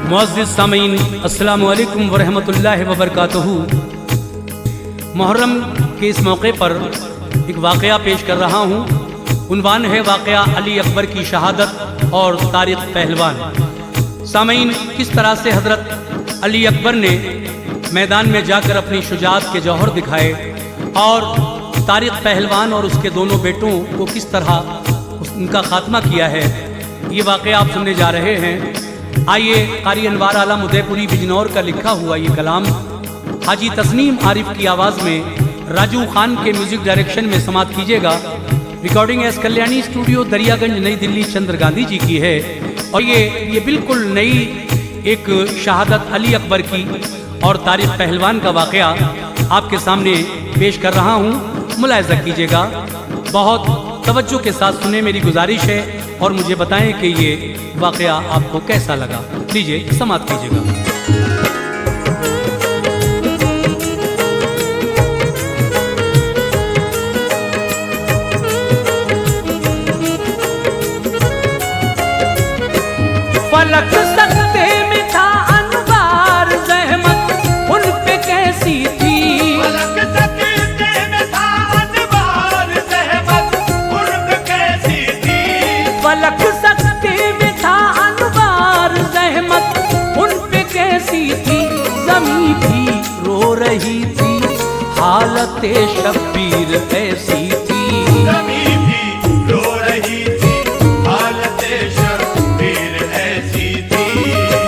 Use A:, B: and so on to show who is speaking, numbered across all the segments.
A: मुअज़्ज़िज़ सामीन, अस्सलामु अलैकुम व रहमतुल्लाहि व बरकातुहू। मुहर्रम के इस मौके पर एक वाक़या पेश कर रहा हूँ। उन्वान है वाक़या अली अकबर की शहादत और तारिक पहलवान। सामीन, किस तरह से हज़रत अली अकबर ने मैदान में जाकर अपनी शुजाअत के जौहर दिखाए और तारिक पहलवान और उसके दोनों बेटों को किस तरह उनका खात्मा किया है, ये वाक़या आप सुनने जा रहे हैं। आइए कारी अनवार आलम उदयपुरी बिजनौर का लिखा हुआ ये कलाम हाजी तस्नीम आरिफ की आवाज़ में राजू खान के म्यूजिक डायरेक्शन में समाप्त कीजिएगा। Recording S Kalyani studio Daryaganj नई दिल्ली चंद्र गांधी जी की है और ये बिल्कुल नई एक शहादत अली अकबर की और तारिक पहलवान का वाक़या आपके सामने पेश कर रहा हूँ। मुलाहिज़ा कीजिएगा, बहुत तवज्जो के साथ सुने मेरी गुजारिश है और मुझे बताएं कि ये वाक़या आपको कैसा लगा। लीजिए समाप्त कीजिएगा।
B: फलक सकते में था अनवार, ज़हमत उन पे कैसी थी।
C: फलक सकते में था अनवार, ज़हमत उन पे कैसी थी।
B: फलक सकते में था अनवार, ज़हमत उन पे कैसी थी। ज़मीं भी रो रही थी, हालत शब्बीर ऐसी थी।
C: ज़मीं भी रो रही थी, हालत शब्बीर ऐसी थी।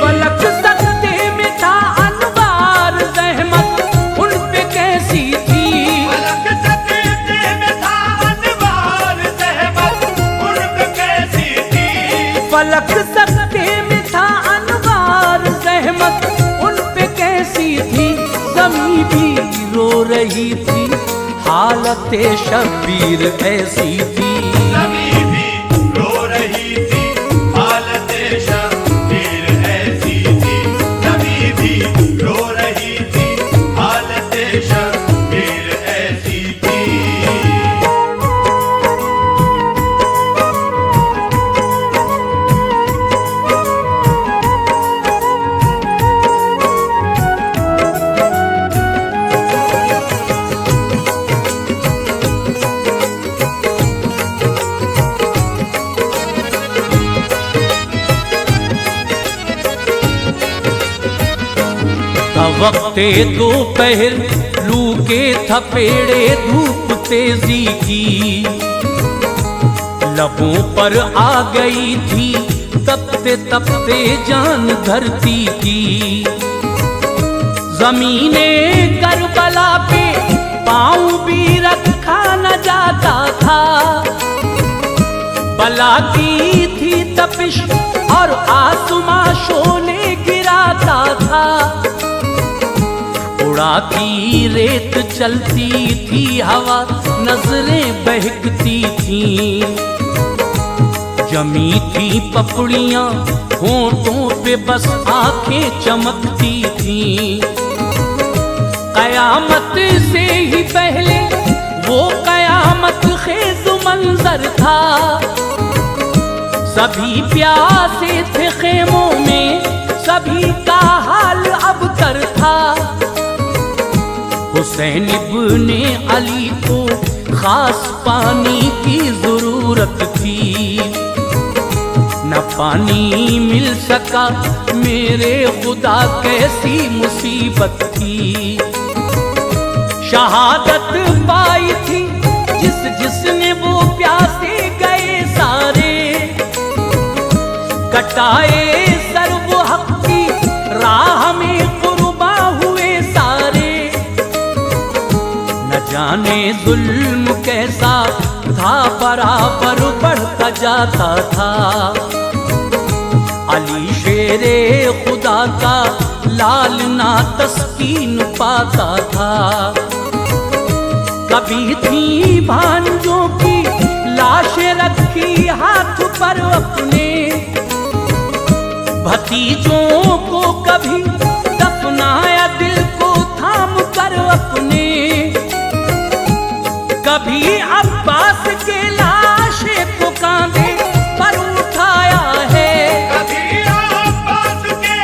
B: फलक सकते में था अनवार, ज़हमत उन पे कैसी थी।
C: फलक सकते में था अनवार, ज़हमत उन पे कैसी थी।
B: फलक सकते में था अनवार, ज़हमत उन पे कैसी थी। ज़मीं भी रो रही थी, हालत शब्बीर ऐसी थी।
C: ज़मीं भी रो रही थी, हालत शब्बीर ऐसी थी। ज़मीं भी रो रही थी, हालत शब्बीर ऐसी थी।
A: वक्ते दोपहर लू के थपेड़े धूप तेजी की, लबों पर आ गई थी तपते तपते जान धरती की। जमीने करबला पे पाँव भी रखा न जाता था, बला की थी तपिश और आसमां शोले गिराता था। उड़ाती रेत चलती थी हवा, नजरें बहकती थीं। जमी थी पपड़ियां होठों पे बस आंखें चमकती थीं। कयामत से ही पहले वो कयामत खेज मंजर था। सभी प्यासे थे खेमों में, सभी का हाल अब तर था। हुसैन इब्ने अली को खास पानी की जरूरत थी, न पानी मिल सका मेरे खुदा कैसी मुसीबत थी। शहादत पाई थी जिसने वो प्यासे गए सारे, कटाए सर वो हक की राह में कुर्बा हुए सारे। न जाने जुल्म कैसा था, बराबर बढ़ता जाता था। अली शेरे खुदा का लाल ना तस्कीन पाता था। कभी थी भांजों की लाशें रखी हाथ पर अपने, भतीजों को कभी दफनाया दिल को थाम कर अपने। कभी अब्बास के लाशे को कांधे पर उठाया है,
C: कभी अब्बास के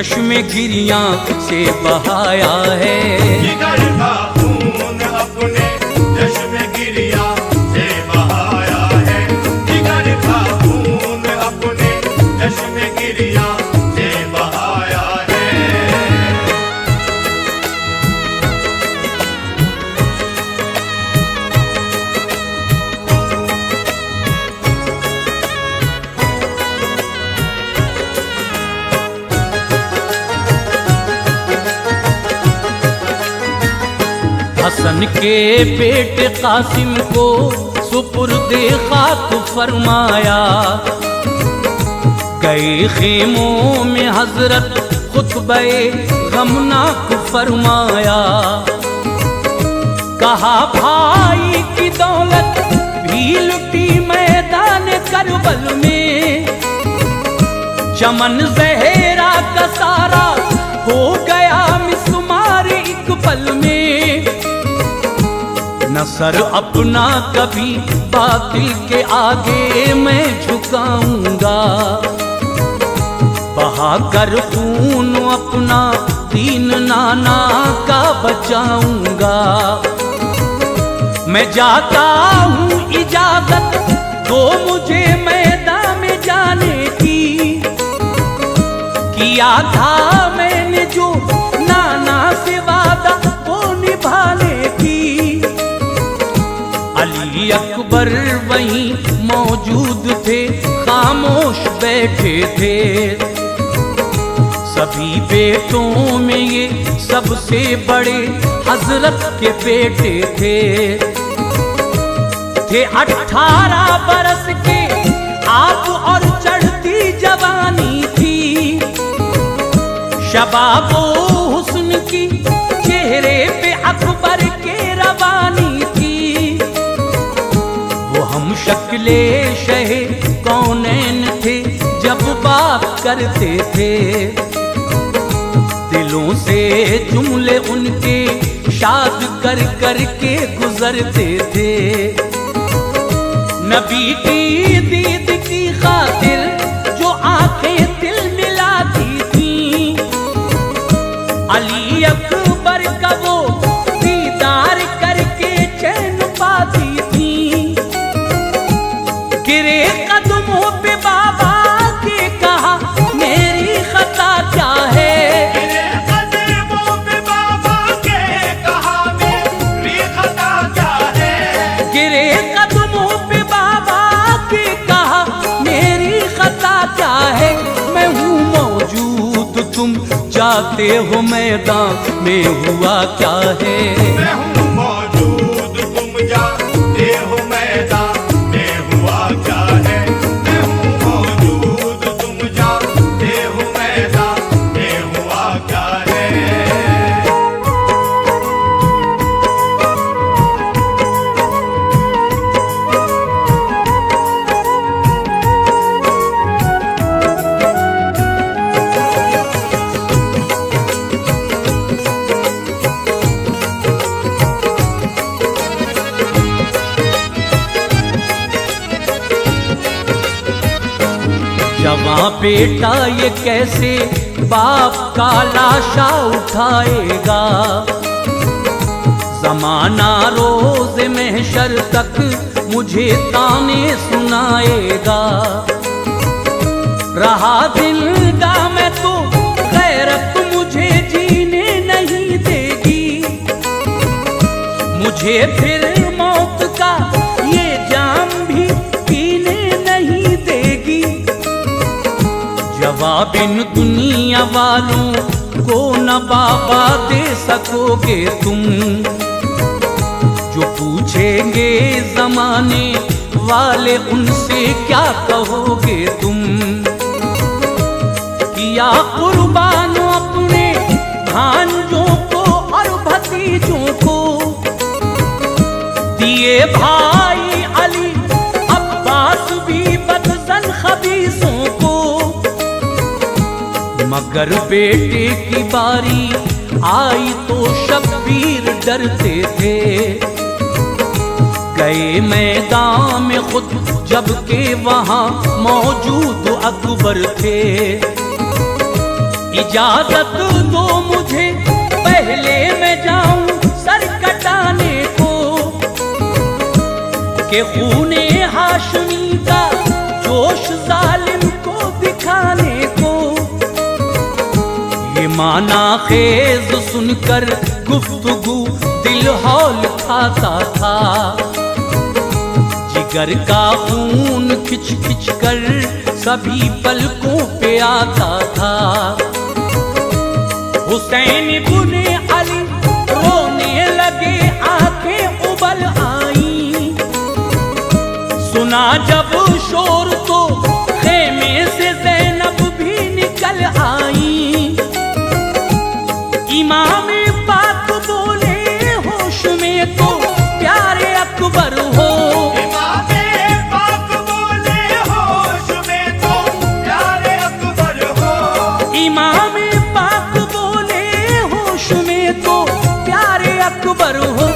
A: चश्मे गिरियां से बहाया है।
C: जिगर का खून अपने चश्मे गिरिया से बहाया है। जिगर का खून अपने चश्मे गिरिया से बहाया है।
A: हसन के बेटे कासिम को सुपुर्दे खाक फरमाया। गए खेमों में हजरत खुतबे गमनाक फरमाया। कहा भाई की दौलत भी लुटी मैदान करबल में। चमन जहरा का सारा हो गया मिसमार एक पल में। न सर अपना कभी बातिल के आगे मैं झुकाऊंगा। बहा कर खून अपना दीन नाना का बचाऊंगा। मैं जाता हूँ इजाजत दो मुझे मैदान में जाने की। किया था मैंने जो नाना से वादा वो निभाने की। अली अकबर वहीं मौजूद थे, खामोश बैठे थे। सभी बेटों में ये सबसे बड़े हजरत के बेटे थे 18 बरस के आप और चढ़ती जवानी थी। शबाबो हुस्न की चेहरे पे अकबर के रवानी थी। वो हम शक्ले शहे कौनैन थे जब बात करते थे। दिलों से जुमले उनके शाद कर कर के गुजरते थे। नबी की दीद की खातिर जो आंखें दिल मिलाती थी। अली अकबर का वो दीदार करके चैन पाती थी। गिरे कदमों पे बाबा के कहा मेरी खता क्या है।
C: गिरे कदमों पे बाबा के कहा मेरी खता क्या है।
A: गिरे कदमों पे बाबा के कहा मेरी खता क्या है। मैं हूँ मौजूद तुम जाते हो मैदान में हुआ क्या है।
C: मैं हूँ मौजूद तुम जाते हो मैदान में हुआ क्या है। मैं हूँ मौजूद तुम जाते हो मैदान में हुआ क्या है।
A: जवां बेटा ये कैसे बाप का लाशा उठाएगा। जमाना रोज महशर तक मुझे ताने सुनाएगा। रहा दिल का मैं तो गैरत मुझे जीने नहीं देगी। मुझे फिर मौत का ये जाम भी पीने नहीं देगी। जवाब इन दुनिया वालों को न बाबा दे सकोगे तुम। जो पूछेंगे जमाने वाले उनसे क्या कहोगे तुम। किया कुर्बान अपने भांजों को और भतीजों को। दिए भाई अली अब्बास भी बदसन खबीसों को। मगर बेटे की बारी आई तो शब्बीर डरते थे। गए मैदान में खुद जबकि वहां मौजूद अकबर थे।
B: इजाजत दो मुझे पहले मैं जाऊं सर कटाने को, के खूने हाशमी का जोश जालिम को दिखाने को। ये माना खेज सुनकर गुफ्तगू दिल हौल खाता था, जिगर का खून खिंच खिंच कर सभी पलकों पे आता था। हुसैन इब्ने अली रोने लगे, आंखें उबल आई। सुना जब शोर तो खेमे से ज़ैनब भी निकल आई। इमाम पाक बोले होश में तो प्यारे अकबर हो।
C: इमामे पाक बोले होश में तो प्यारे अकबर हो।
B: इमाम पाक बोले होश में तो प्यारे अकबर हो।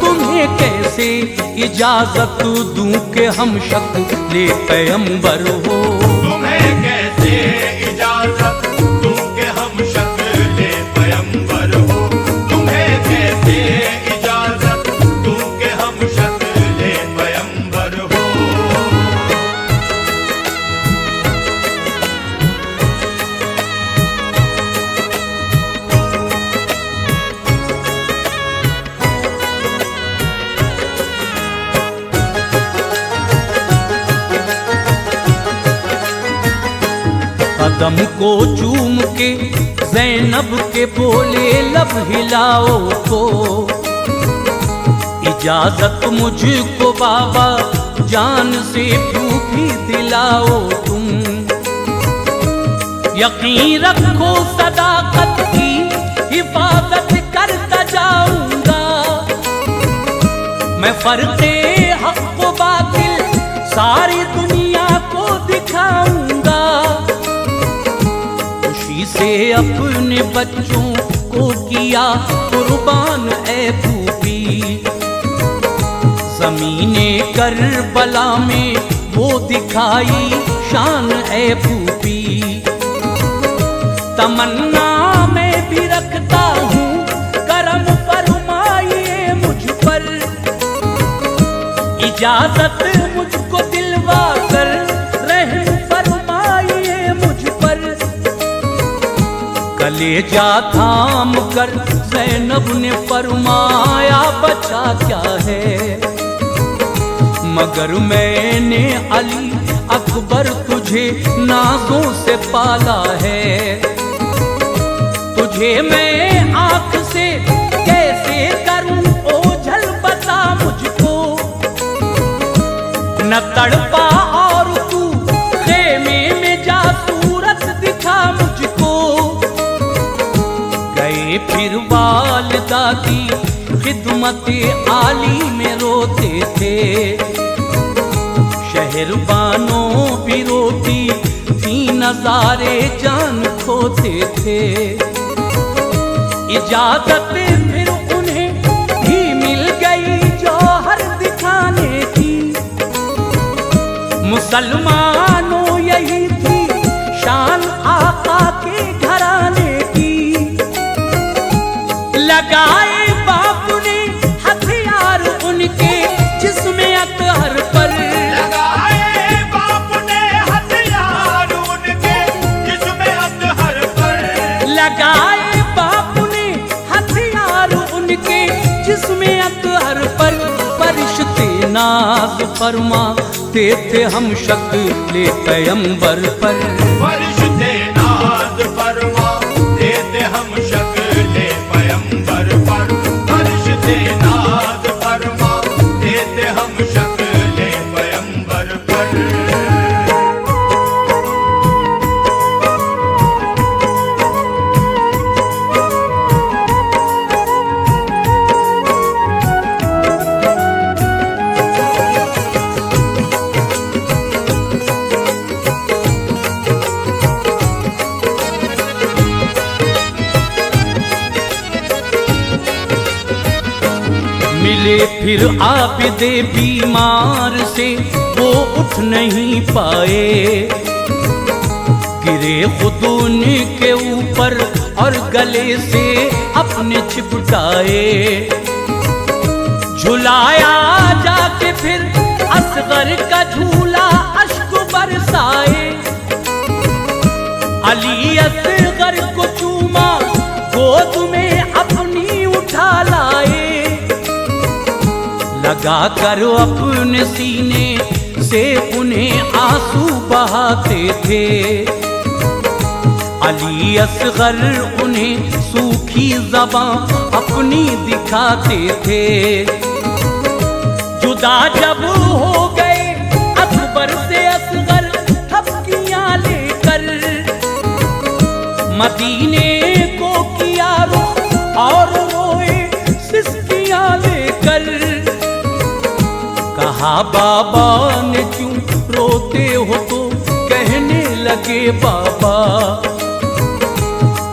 B: तुम्हें कैसे इजाजत दूं के हम शक्ल पैगंबर हो।
C: तुम्हें कैसे इजाजत दूं के हम शक्ल पैगंबर हो। तुम्हें कैसे इजाजत दूं के हम शक्ल पैगंबर हो।
B: कदम को चूम के ज़ैनब के बोले लब हिलाओ तो। इजाजत मुझको बाबा जान से क्यों भी दिलाओ तुम। यकीन रखो सदाकत की हिफाजत करता जाऊंगा। मैं फर्के हक व बातिल सारी दुनिया को दिखाऊंगा। खुशी से अपने बच्चों को किया कुर्बान ए फूफी। ज़मीने करबला में वो दिखाई शान ए फूफी। तमन्ना मैं भी रखता हूँ करम फरमाइए मुझ पर। इजाजत मुझको दिलवा कर रहम फरमाइए मुझ पर। कलेजा थाम कर ज़ैनब ने फरमाया बचा क्या है। मगर मैंने अली अकबर तुझे नाजों से पाला है। तुझे मैं आंख से कैसे करूं ओझल बता मुझको। न तड़पा और तू खेमे में जा सूरत दिखा मुझको। गए फिर वालिदा की खिदमत आली में रोते थे। शहरबानों भी रोती थी नजारे जान खोते थे। इजाजत फिर उन्हें भी मिल गई जौहर दिखाने की। मुसलमानों यही थी शान आका के घराने की। लगाए बाप ने हथियार उनके जिस्म अतहर पर।
C: लगाए बाप ने हथियार उनके जिस्म अतहर पर।
B: लगाए बाप ने हथियार उनके जिस्म अतहर पर। फरिश्ते नाज फरमाते थे हम शक्ल पैगंबर पर।
C: फरिश्ते नाज फरमाते थे हम शक्ल पैगंबर पर। फरिश्ते नाज फरमाते थे हम शक्ल पैगंबर पर।
B: मिले फिर आबिदे बीमार से वो उठ नहीं पाए। गिरे खुद उनके ऊपर और गले से अपने चिपकाए, झुलाया जाके फिर असगर का झूला अश्क बरसाए। अली असगर को चूमा गोद में अपनी उठा लाए, लगा कर अपने सीने से उन्हें आंसू बहाते थे। अली असगर उन्हें सूखी ज़बां अपनी दिखाते थे। जुदा जब हो गए अकबर से असगर थपकियां लेकर, मदीने को किया रुख और रोए सिसकियां लेकर। कहा बाबा ने क्यों रोते हो, तो कहने लगे बाबा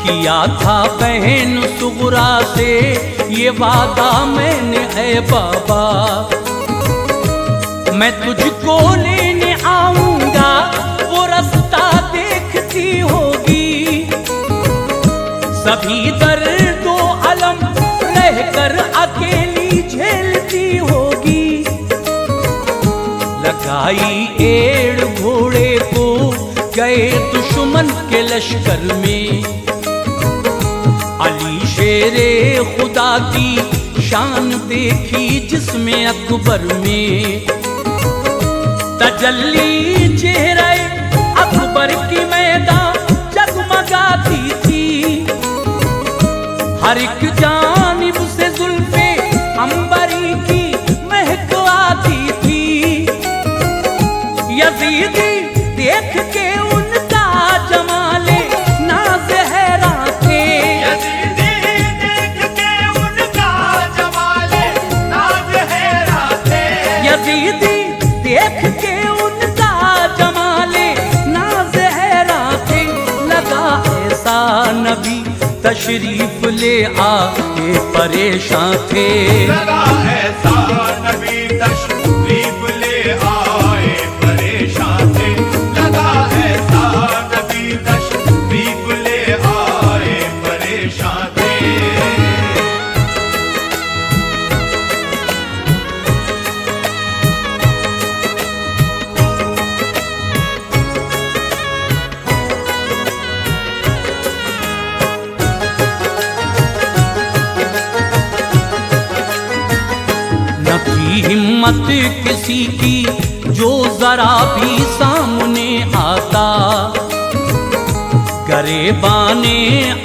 B: किया था बहन सुगरा से ये वादा मैंने है बाबा। मैं तुझको लेने आऊंगा वो रास्ता देखती होगी, सभी दर्दो अलम रहकर अकेली झेलती होगी। लगाई एड़ घोड़े को गए दुश्मन के लश्कर में, अली शेरे खुदा की शान देखी जिसमें अकबर में। तजल्ली चेहरे अकबर की मैदान जगमगाती थी, हर एक जानिब से जुल्फे अंबरी की महक आती थी। यजीदी देख के उनका जमाले नाज़ हैरान थे,
C: यजीदी देख के उनका जमाले नाज़ हैरान थे।
B: यजीदी देख के उनका जमाले नाज़ हैरान थे। लगा ऐसा नबी तशरीफ ले आए परेशान थे,
C: लगा ऐसा नबी तशरीफ ले आए परेशान थे। लगा ऐसा नबी तशरीफ ले आए परेशान थे।
B: न थी हिम्मत किसी की जो जरा भी सामने आता, गरेबाने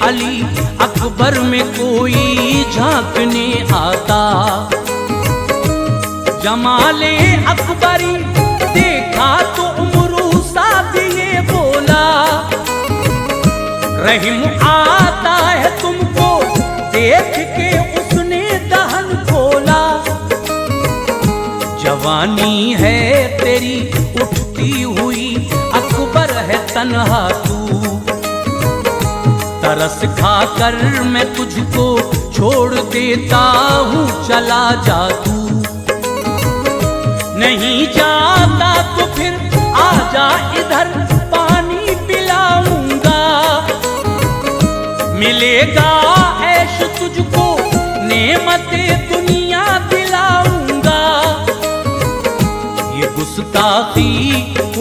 B: अली अकबर में कोई झांकने आता। जमाले अकबरी देखा तो उमरू सादिए बोला, रहीम आता है तुमको देख के उसने दहन खोला। जवानी है तेरी उठती हुई अकबर है तन्हा तू, तरस खाकर मैं तुझको छोड़ देता हूँ चला जा तू। नहीं जाता तो फिर आजा इधर पानी पिलाऊंगा, मिलेगा ऐश तुझको नेमते दुनिया दिलाऊंगा। ये गुस्ताखी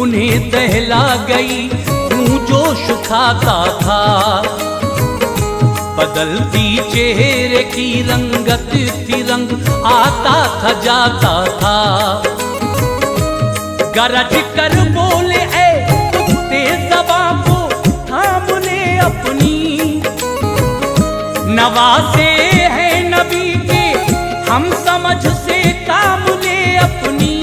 B: उन्हें दहला गई यूं जोश खाता था, बदलती चेहरे की रंगत थी रंग आता था जाता था। गरज कर बोले ऐ कुत्ते ज़बां को थाम ले अपनी, नवासे है नबी के हम समझ से काम ले अपनी।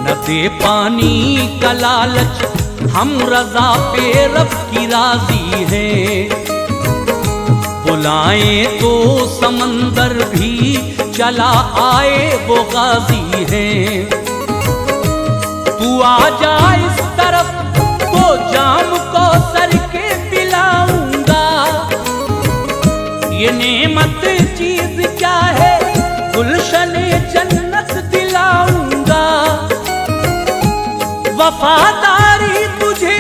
B: न दे पानी का लालच हम रजा पे रब की राजी है, बुलाएं तो समंदर भी चला आए वो गाजी है। तू आ जा इस तरफ तो जाम को सर के पिलाऊंगा, ये नेमत चीज क्या है गुलशने जन्नत दिलाऊंगा। वफादारी तुझे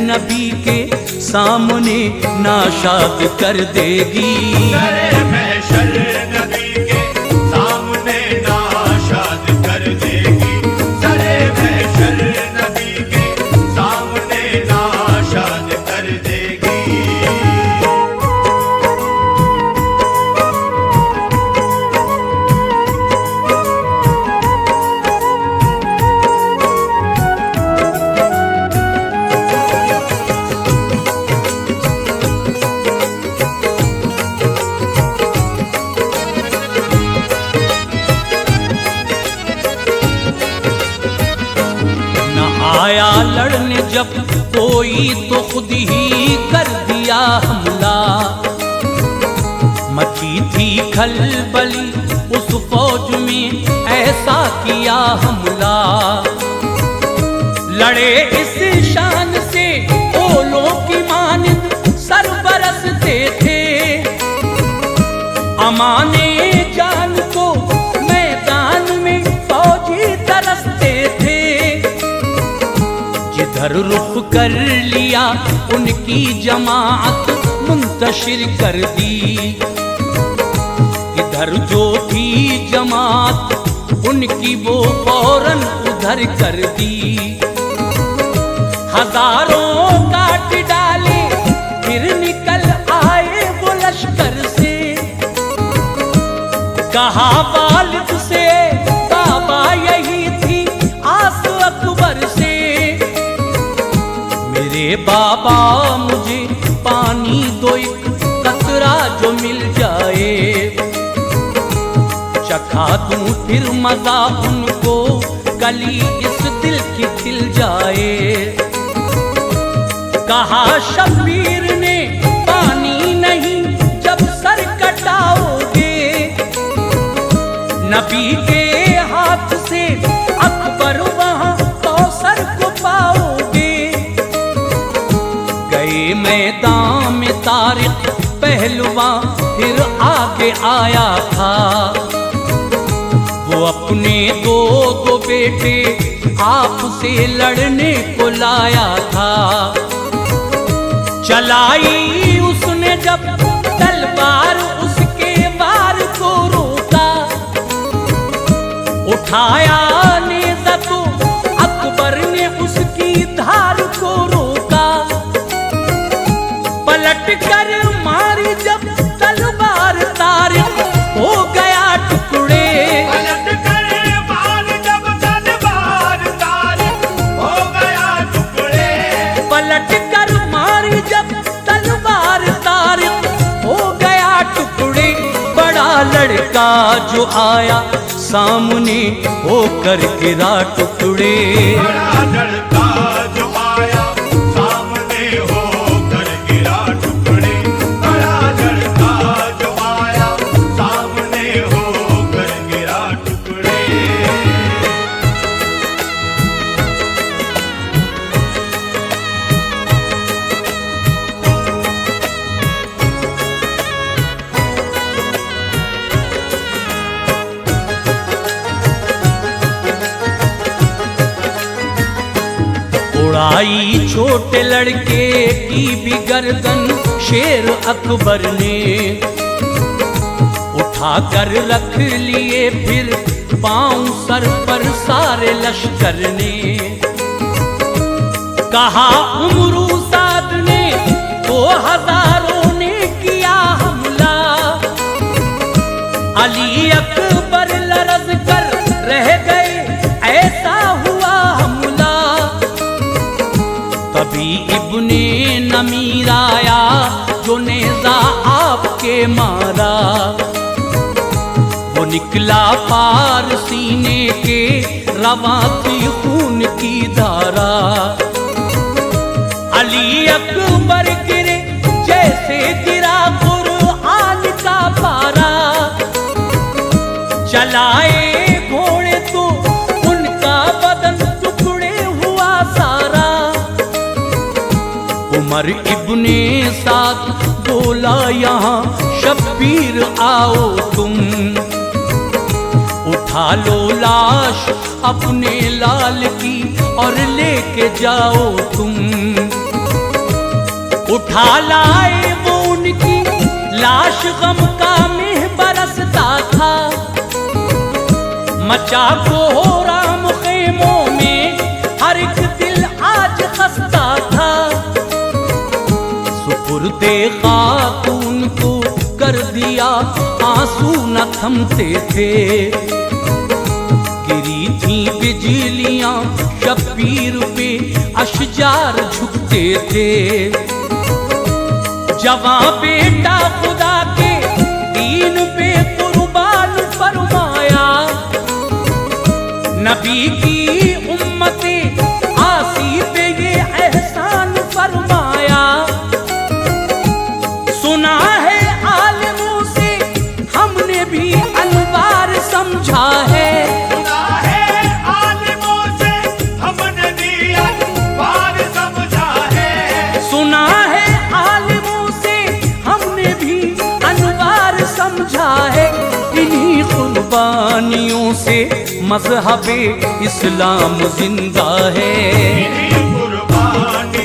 B: नबी के सामने नाशाद कर देगी।
C: सरे महशर नबी के सामने नाशाद कर देगी। सरे महशर नबी के सामने नाशाद कर देगी।
B: आया लड़ने जब कोई तो खुद ही कर दिया हमला। मची थी खलबली उस फौज में ऐसा किया हमला। लड़े इस शान से ओलों की मानिंद सर बरसते थे। अमाने जान को मैदान में फौजी तरसते थे। जिधर रुख कर लिया उनकी जमात मुंतशिर कर दी। इधर जो थी जमात उनकी वो फौरन उधर कर दी। हजारों काट डाले फिर निकल आए वो लश्कर से। कहा वालिद से बाबा यही थी आस अकबर से। मेरे बाबा मुझे पानी दो एक कतरा जो मिल जाए। चखा दूं फिर मजा उनको कली इस दिल की खिल जाए। कहा शब्बीर ने पानी नहीं जब सर कटाओगे। नबी के हाथ से अकबर वहां कौसर को पाओगे। गए मैदान में तारिक पहलवा फिर आगे आया था। वो अपने दो बेटे आपसे लड़ने को लाया था। चलाई उसने जब तलवार उसके वार को रोका। उठाया नेज़ा तो अकबर ने उसकी धार को रोका। पलट कर मारी जब तलवार तारिक हो गया टुकड़े।
C: पलट कर मार जब तलवार तारिक हो गया टुकड़े।
B: पलट कर मारी जब तलवार तारिक हो गया टुकड़े। बड़ा लड़का जो आया सामने होकर गिरा टुकड़े।
C: बड़ा लड़का जो आया सामने होकर गिरा टुकड़े। बड़ा लड़का जो आया सामने होकर गिरा टुकड़े।
B: उड़ाई छोटे लड़के की भी गर्दन शेर अकबर ने। उठाकर रख लिए फिर पांव सर पर सारे लश्कर ने। कहा उमरूसाद ने तो हजारों ने किया हमला। अली अकबर लरज़ कर रह गए ऐसा हुआ हमला। तभी इब्ने नमीर आया जो नेज़ा आपके मारा। वो निकला पार सीने के रवां थी खून की धारा। अली अकबर गिरे जैसे गिरा कुरआन का पारा। चलाए घोड़े तो उनका बदन टुकड़े हुआ सारा। उमर इब्ने साद बोला यहाँ शब्बीर आओ तुम। उठा लो लाश अपने लाल की और लेके जाओ तुम। उठा लाए वो उनकी लाश, गम का मेह बरसता था। मचा कोहराम खेमों में, हर एक दिल आज खस्ता था। सुपुर्दे खातून को कर दिया, आंसू न थमते थे। गिरी थी बिजलियां शब्बीर पे, अशजार झुकते थे। जवां बेटा खुदा के दीन पे कुर्बान फरमाया, नबी की उम्मते आसी पे ये एहसान फरमाया। सुना है आलिमों से हमने भी अनवार समझा है,
C: सुना है आलिमों से हमने भी अनवार समझा है।
B: सुना है आलिमों से हमने भी अनवार समझा है। इन्हीं कुर्बानियों से मज़हब इस्लाम जिंदा है।
C: इन्हीं कुर्बानियों